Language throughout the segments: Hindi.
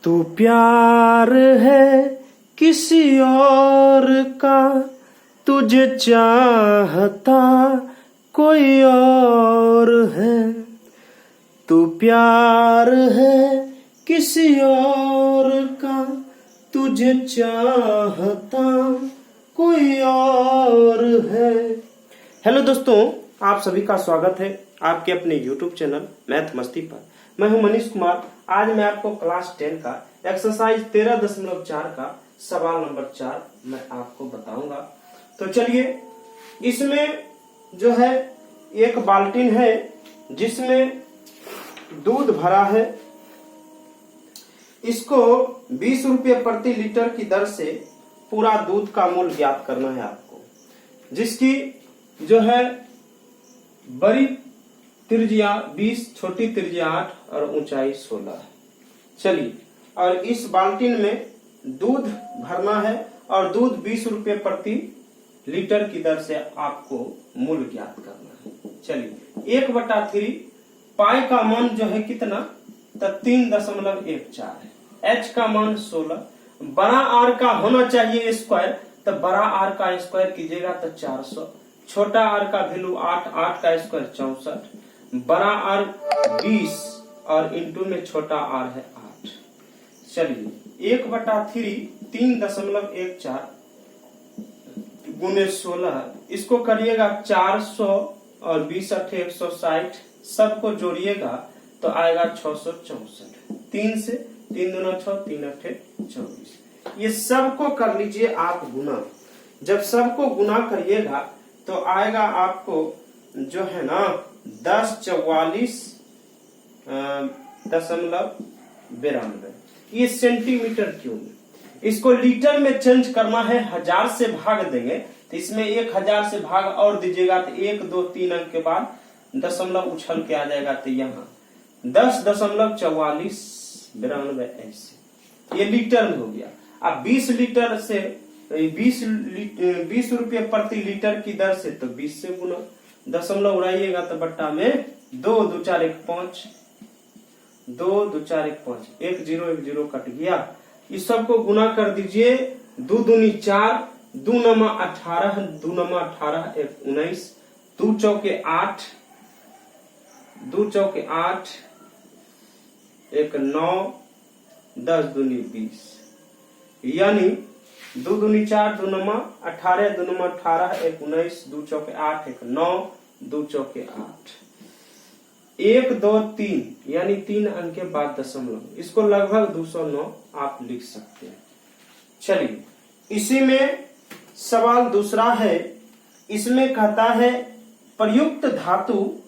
तू प्यार है किसी और का, तुझे चाहता कोई और है। तू प्यार है किसी और का, तुझे चाहता कोई और है। हेलो दोस्तों, आप सभी का स्वागत है आपके अपने YouTube चैनल मैथ मस्ती पर। मैं हूं मनीष कुमार। आज मैं आपको क्लास 10 का एक्सरसाइज 13.4 का सवाल नंबर 4 मैं आपको बताऊंगा। तो चलिए, इसमें जो है एक बाल्टीन है जिसमें दूध भरा है। इसको 20 रुपये प्रति लीटर की दर से पूरा दूध का मूल्य ज्ञात करना है आपको, जिसकी जो है बड़ी त्रिज्या 20, छोटी त्रिज्या 8 और ऊंचाई 16 है। चलिए, और इस बाल्टीन में दूध भरना है और दूध 20 रुपये प्रति लीटर की दर से आपको मूल्य ज्ञात करना है। चलिए, 1/3 पाई का मान जो है कितना, तो 3.14 है। एच का मान 16, बड़ा आर का होना चाहिए स्क्वायर, तो बड़ा आर का स्क्वायर कीजिएगा तो 400, छोटा आर का वैल्यू 8, 8 का स्क्वायर 64, बड़ा आर 20 और इंटू में छोटा आर है 8। चलिए, 1/3 3.14 गुने 16, इसको करिएगा 400 और 20 8 160, सबको जोड़िएगा तो आएगा 664। 3 से 3 दूना 6, 3 8 24। ये सबको कर लीजिए आप गुना। जब सबको गुना करिएगा तो आएगा आपको जो है ना 1044.92। ये सेंटीमीटर क्यूब। इसको लीटर में चेंज करना है, 1000 से भाग देंगे तो इसमें 1000 से भाग और दीजिएगा तो 1 2 3 अंक के बाद दशमलव उछल के आ जाएगा, तो यहाँ 10.4492 ऐसे। ये लीटर में हो गया। अब 20 लीटर से 20 रुपये प्रति लीटर की दर से तो 20 से गुना, दशमलव उड़ाइएगा तो बट्टा में 2 2 4 1 5, 2 2 4 1 5, 1 0 1 0 कट गया। इस सबको गुना कर दीजिए। 2 दूनी 4, 2 नमा 18, 2 नमा 18 1 19, 2 चौके 8, 2 चौके 8 1 9, 10 दूनी 20, यानी 2 दूनी 4, 2 नमा 18, 2 नमा 18 1 19, 2 चौके 8 1 9, 2 चौके 8, 1 2 3, यानी 3 अंक के बाद दशमलव, इसको लगभग 209 आप लिख सकते हैं। चलिए, इसी में सवाल दूसरा है। इसमें कहता है प्रयुक्त धातु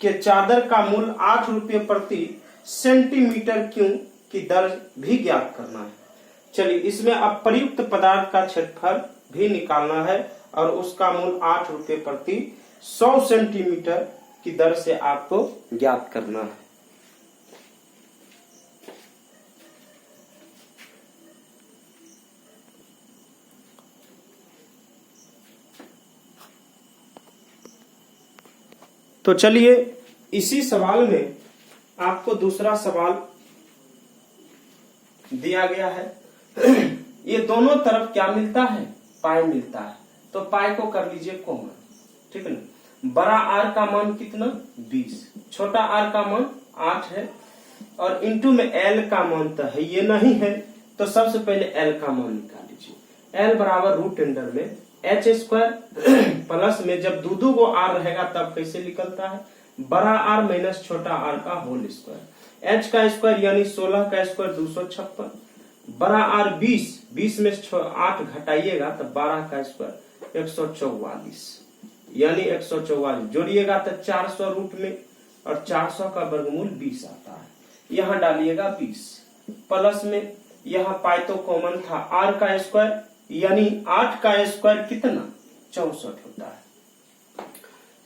के चादर का मूल्य 8 रुपये प्रति सेंटीमीटर क्यूब की दर भी ज्ञात करना है। चलिए, इसमें अब प्रयुक्त पदार्थ का क्षेत्रफल भी निकालना है और उसका मूल्य 8 रुपये प्रति 100 सेंटीमीटर की दर से आपको ज्ञात करना है। तो चलिए, इसी सवाल में आपको दूसरा सवाल दिया गया है। ये दोनों तरफ क्या मिलता है, पाई मिलता है, तो पाई को कर लीजिए कॉमन, ठीक है ना। बड़ा आर का मान कितना 20, छोटा आर का मान 8 है और इंटू में एल का मान तो है ये नहीं है, तो सबसे पहले एल का मान निकाल लीजिए। एल बराबर रूट अंडर में एच स्क्वायर प्लस में जब दो को आर रहेगा तब कैसे निकलता है, बड़ा आर माइनस छोटा आर का होल स्क्वायर। एच का स्क्वायर यानी 16 का स्क्वायर 256, बड़ा आर 20 में 8 घटाइएगा तो 12 का स्क्वायर 144, यानी 144 जोड़िएगा तो 400 रूट में और 400 का वर्गमूल 20 आता है। यहाँ डालिएगा 20 प्लस में, यहाँ पाई तो कॉमन था, आर का स्क्वायर यानी 8 का स्क्वायर कितना 64 होता है।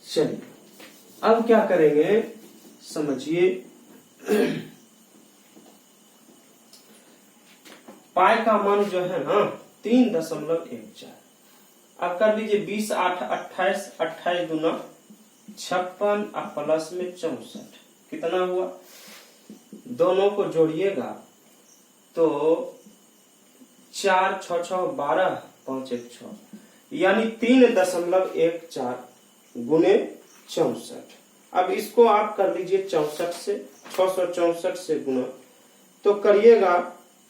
चलिए, अब क्या करेंगे समझिए। पाई का मान जो है ना 3.14। अब कर लीजिए 20 8 28, 28 दूना 56 प्लस में 64, कितना हुआ, दोनों को जोड़िएगा तो 4 6 6 12 5 1 6 यानी 3.14 गुने 64। अब इसको आप कर लीजिए 64 से 664 से गुना तो करिएगा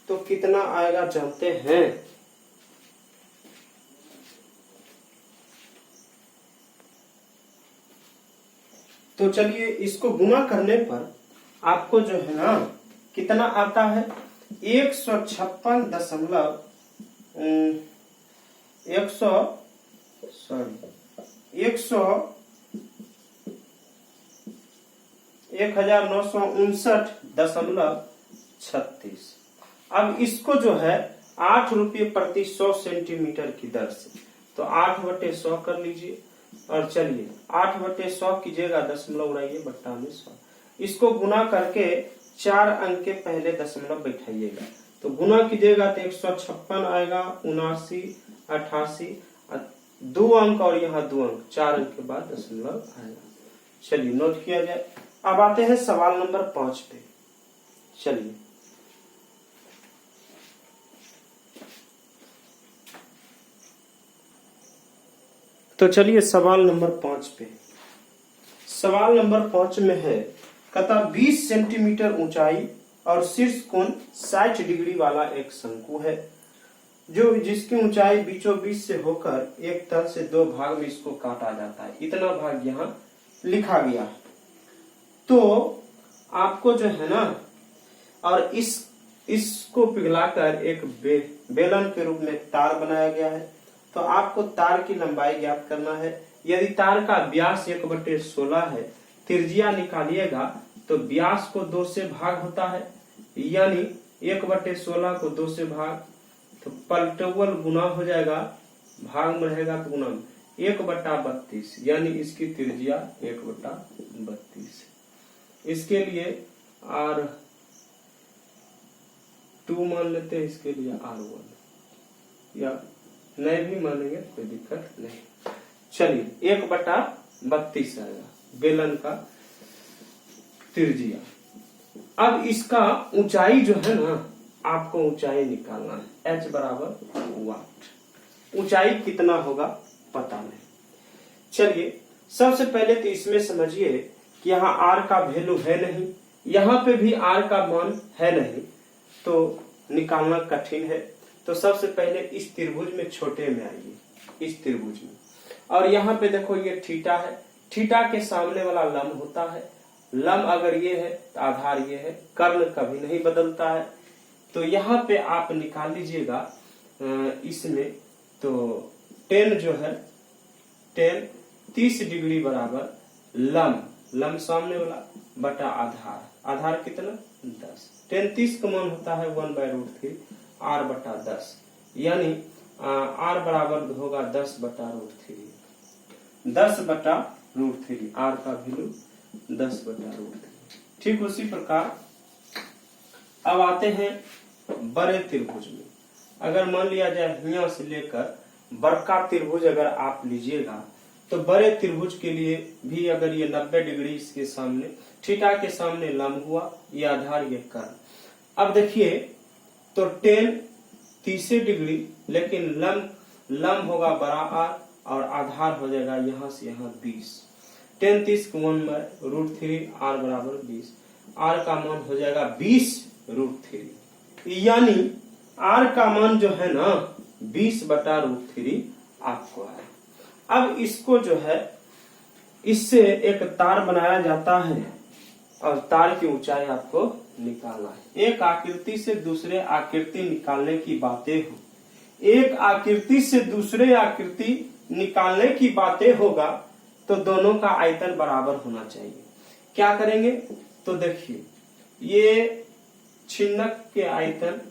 तो कितना आएगा जानते हैं। तो चलिए इसको गुना करने पर आपको जो है ना कितना आता है 156 1959.36। अब इसको जो है 8 रुपये प्रति 100 सेंटीमीटर की दर से तो 8/100 कर लीजिए और चलिए 8/100 कीजिएगा, दशमलव उड़ाइए, बट्टा में 100। इसको गुना करके 4 अंक के पहले दशमलव बैठाइएगा तो गुना कीजिएगा तो 156 आएगा, 79 88 2 अंक और यहाँ 2 अंक, 4 अंक के बाद दशमलव आएगा। चलिए नोट किया जाए। अब आते हैं सवाल नंबर 5 पे। चलिए तो चलिए सवाल नंबर 5 पे। सवाल नंबर 5 में है कहता 20 सेंटीमीटर ऊंचाई और शीर्ष कोण 60 डिग्री वाला एक शंकु है जो जिसकी ऊंचाई बीचों बीच से होकर एक तल से 2 भाग में इसको काटा जाता है। इतना भाग यहाँ लिखा गया है। तो आपको जो है ना और इसको पिघलाकर एक बेलन के रूप में तार बनाया गया है। तो आपको तार की लंबाई ज्ञात करना है। यदि तार का व्यास 1/16 है, त्रिज्या निकालिएगा तो व्यास को 2 से भाग होता है, यानी 1/16 को 2 से भाग तो पलटुअल गुना हो जाएगा, भाग में रहेगा तो गुना 1/32 यानी इसकी त्रिज्या 1/32। इसके लिए R2 मान लेते हैं, इसके लिए R1 या नहीं भी मानेंगे कोई दिक्कत नहीं। चलिए 1/32 आएगा बेलन का त्रिज्या। अब इसका ऊंचाई जो है ना आपको ऊंचाई निकालना है। H बराबर वाट, ऊंचाई कितना होगा पता नहीं। चलिए सबसे पहले तो इसमें समझिए कि यहाँ R का वैल्यू है नहीं, यहाँ पे भी R का मान है नहीं, तो निकालना कठिन है। तो सबसे पहले इस त्रिभुज में छोटे में आइए, इस त्रिभुज में, और यहाँ पे देखो ये थीटा है, थीटा के सामने वाला लंब होता है, लंब अगर ये है तो आधार ये है, कर्ण कभी नहीं बदलता है। तो यहाँ पे आप निकाल लीजिएगा इसमें तो tan जो है tan 30 डिग्री बराबर लंब सामने वाला बटा आधार, आधार कितना 10। tan 30 का मान होता है 1/√3 R/10 यानी R बराबर होगा 10/√3, 10/√3, R का वैल्यू 10/√3। ठीक उसी प्रकार अब आते हैं बड़े त्रिभुज में। अगर मान लिया जाए यहाँ से लेकर बड़का त्रिभुज अगर आप लीजिएगा तो बड़े त्रिभुज के लिए भी अगर ये 90 डिग्री इसके सामने, थीटा के सामने लंब हुआ, ये आधार ये कर्ण। अब देखिए तो tan 30 डिग्री, लेकिन लंब होगा बड़ा R और आधार हो जाएगा यहाँ से यहाँ 20। tan 30 को 1/√3 R बराबर 20, R का मान हो जाएगा 20√3 यानी R का मान जो है ना 20/√3 आपको है। अब इसको जो है इससे एक तार बनाया जाता है और तार की ऊंचाई आपको निकालना है। एक आकृति से दूसरे आकृति निकालने की बातें हो, एक आकृति से दूसरे आकृति निकालने की बातें होगा तो दोनों का आयतन बराबर होना चाहिए। क्या करेंगे तो देखिए ये छिन्नक के आयतन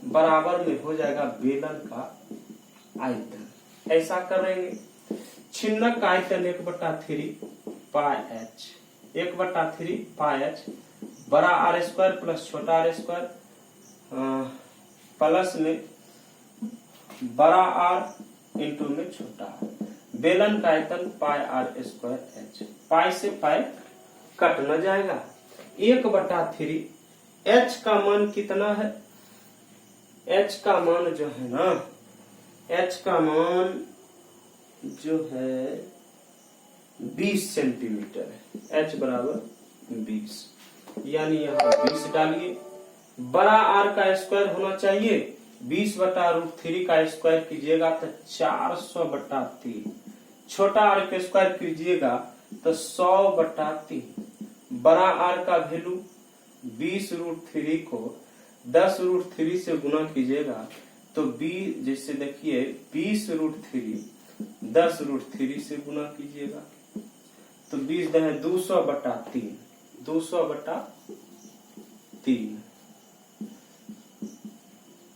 बराबर में हो जाएगा बेलन का आयतन। ऐसा करेंगे छिन्नक का आयतन 1/3 πh, 1/3 πh बड़ा R² प्लस छोटा R² प्लस में बड़ा R इंटू में छोटा R। बेलन का आयतन πr²h, पाई से पाई कट न जाएगा 1/3। h का मान कितना है? h का मान जो है ना, h का मान जो है 20 सेंटीमीटर है। h बराबर 20, यानी यहाँ 20 डालिए। बड़ा r का स्क्वायर होना चाहिए, 20/√3 का स्क्वायर कीजिएगा तो 400/3। छोटा r का स्क्वायर कीजिएगा तो 100/3। बड़ा r का वैल्यू 20√3 को 10√3 से गुना कीजिएगा तो 20, जैसे देखिए 20√3 10√3 से गुना कीजिएगा तो 20 है 200/3, 200/3।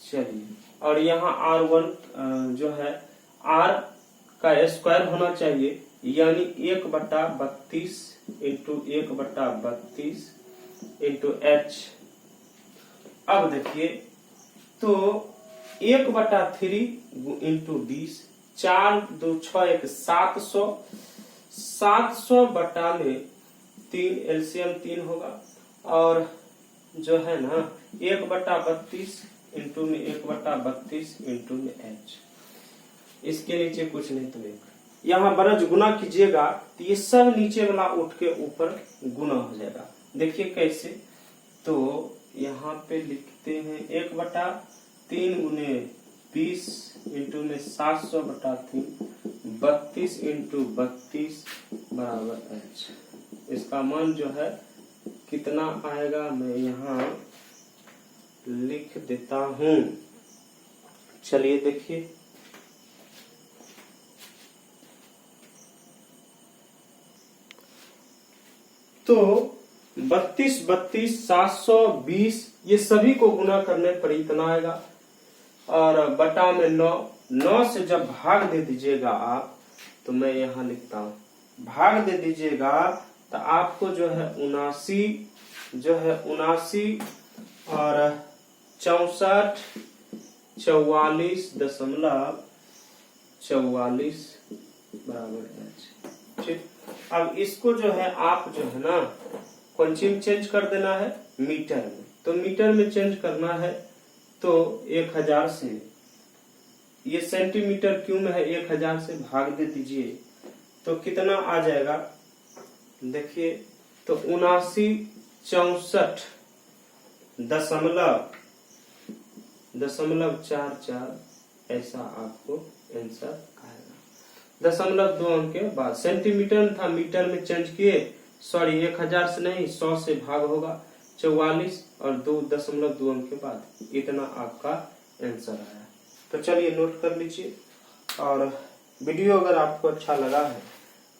चलिए, और यहाँ R1 जो है R का स्क्वायर होना चाहिए, यानी 1/32 इंटू 1/32 इंटू h। अब देखिए तो 1/3 इंटू 20, 4 2 6 1 700, 700/3 एलसीएम 3 होगा। और जो है ना 1/32 इंटू में 1/32 इंटू में h, इसके नीचे कुछ नहीं तो 1। यहाँ बरज गुना कीजिएगा तो ये सब नीचे वाला उठ के ऊपर गुना हो जाएगा। देखिए कैसे, तो यहाँ पे लिखते हैं 1/3 गुने 20 इंटू में 700/3, 32 इंटू 32 बराबर h। इसका मान जो है कितना आएगा मैं यहाँ लिख देता हूँ। चलिए देखिए, तो 32 32 720 ये सभी को गुना करने पर इतना आएगा। और बटा में 9 से जब भाग दे दीजिएगा आप, तो मैं यहाँ लिखता हूँ, भाग दे दीजिएगा तो आपको जो है 79 और 64 44.44 बराबर है। ठीक, अब इसको जो है आप जो है ना कौनसी में चेंज कर देना है, मीटर में। तो मीटर में चेंज करना है तो 1000 से, ये सेंटीमीटर क्यों में है, 1000 से भाग दे दीजिए तो कितना आ जाएगा। देखिए तो 79.44 ऐसा आपको आंसर आएगा। 0.2 अंक के बाद सेंटीमीटर में था, मीटर में चेंज किए, सॉरी 1000 से नहीं 100 से भाग होगा 44 और 2.2 अंक के बाद इतना आपका आंसर आया। तो चलिए नोट कर लीजिए। और वीडियो अगर आपको अच्छा लगा है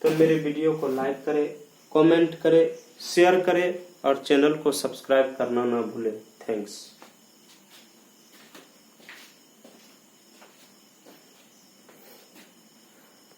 तो मेरे वीडियो को लाइक करें, कमेंट करें, शेयर करें और चैनल को सब्सक्राइब करना ना भूलें। थैंक्स।